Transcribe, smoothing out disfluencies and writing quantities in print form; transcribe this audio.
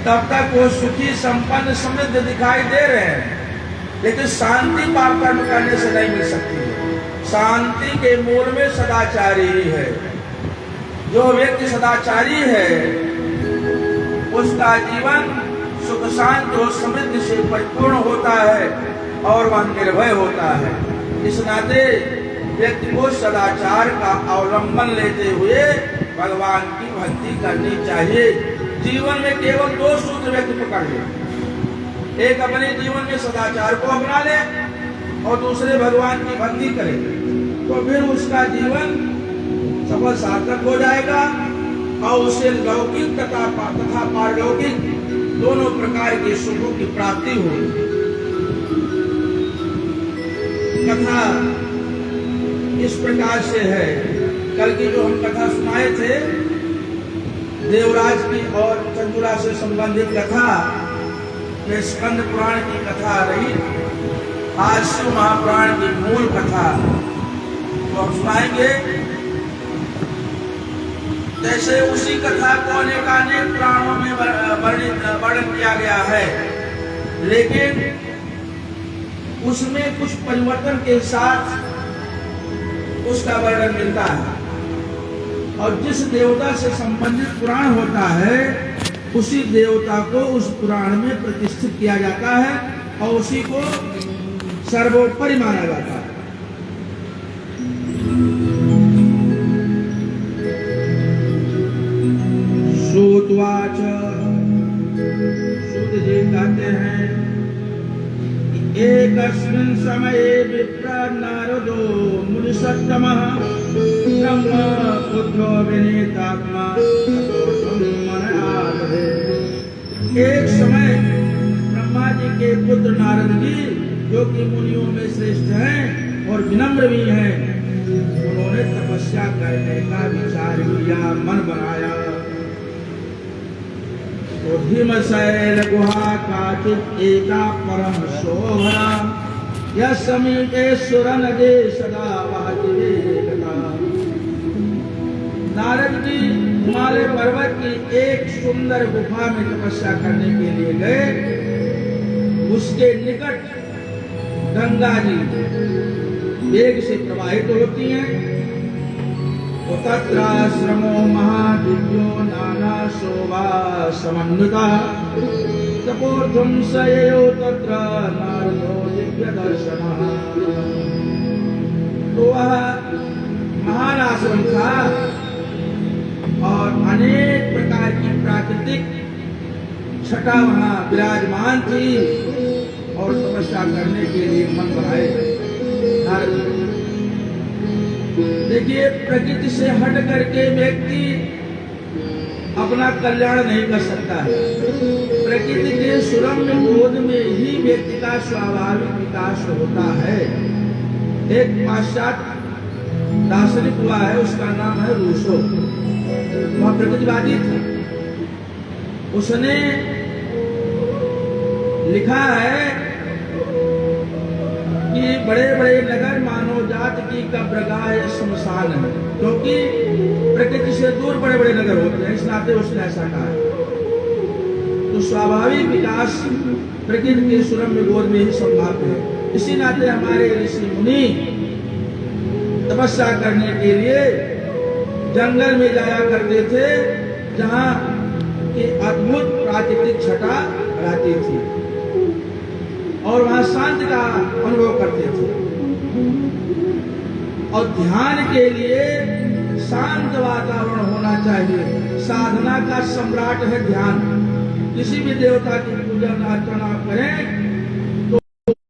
तब तक वो सुखी संपन्न समृद्ध दिखाई दे रहे हैं, लेकिन शांति पाप कर्म करने से नहीं मिल सकती है। शांति के मूल में सदाचारी ही है। जो व्यक्ति सदाचारी है उसका जीवन सुख शांति और समृद्धि से परिपूर्ण होता है और वह निर्भय होता है। इस नाते व्यक्ति को सदाचार का अवलंबन लेते हुए भगवान की भक्ति करनी चाहिए। जीवन में केवल दो सूत्र व्यक्ति पकड़ ले, एक अपने जीवन में सदाचार को अपना ले और दूसरे भगवान की भक्ति करे, तो फिर उसका जीवन सफल सार्थक हो जाएगा और उसे लौकिक तथा पारलौकिक दोनों प्रकार के सुखों की प्राप्ति होगी। कथा इस प्रकार से है। कल की जो हम कथा सुनाए थे देवराज की और चंचुला से संबंधित कथा, ये स्कंद पुराण की कथा रही। आज शिव महापुराण की मूल कथा तो हम सुनाएंगे। जैसे उसी कथा को अनेक पुराणों में वर्णन किया गया है, लेकिन उसमें कुछ परिवर्तन के साथ उसका वर्णन मिलता है। और जिस देवता से संबंधित पुराण होता है उसी देवता को उस पुराण में प्रतिष्ठित किया जाता है और उसी को सर्वोपरि माना जाता है। सूतवाच, सूत जी कहते हैं एकस्मिन् समये विप्र नारदो मुनिसत्तमः ब्रह्म पुत्रो विनीतात्मा एक समय ब्रह्मा जी के पुत्र नारद जी, जो कि मुनियों में श्रेष्ठ हैं और विनम्र भी हैं, उन्होंने तपस्या करने का विचार किया, मन बनाया। तो भीमशैल गुहा काचित एका परम शोभना यह समीपे सुरनदे सदा वहति वेगता। नारद जी हिमालय पर्वत की एक सुंदर गुफा में तपस्या करने के लिए गए। उसके निकट गंगा जी वेग से प्रवाहित होती हैं। तो तत्राश्रमो महादिव्यो नाना शोभा समन्विता तपोर्थम सययो तत्र नारदो दिव्य दर्शनः। तो वह महान आश्रम था और अनेक प्रकार की प्राकृतिक छटा वहां विराजमान थी और तपस्या करने के लिए मन बनाए। देखिए, प्रकृति से हट करके व्यक्ति अपना कल्याण नहीं कर सकता है। प्रकृति के सुरम्य बोध में ही व्यक्ति का स्वाभाविक विकास होता है। एक पाश्चात्य दार्शनिक हुआ है, उसका नाम है रूसो। वह प्रकृतिवादी था। उसने लिखा है कि बड़े बड़े नगर मानव जाति की कब्रगाह शमशान है, क्योंकि प्रकृति से दूर बड़े बड़े नगर होते हैं। इस नाते उसने ऐसा कहा है। तो स्वाभाविक विकास प्रकृति के सुरम्य बोध में ही संभव है। इसी नाते हमारे ऋषि मुनि तपस्या करने के लिए जंगल में जाया करते थे, जहाँ की अद्भुत प्राकृतिक छटा रहती थी और वहां शांति का अनुभव करते थे। और ध्यान के लिए शांत वातावरण होना चाहिए। साधना का सम्राट है ध्यान। किसी भी देवता की पूजा अर्चना करें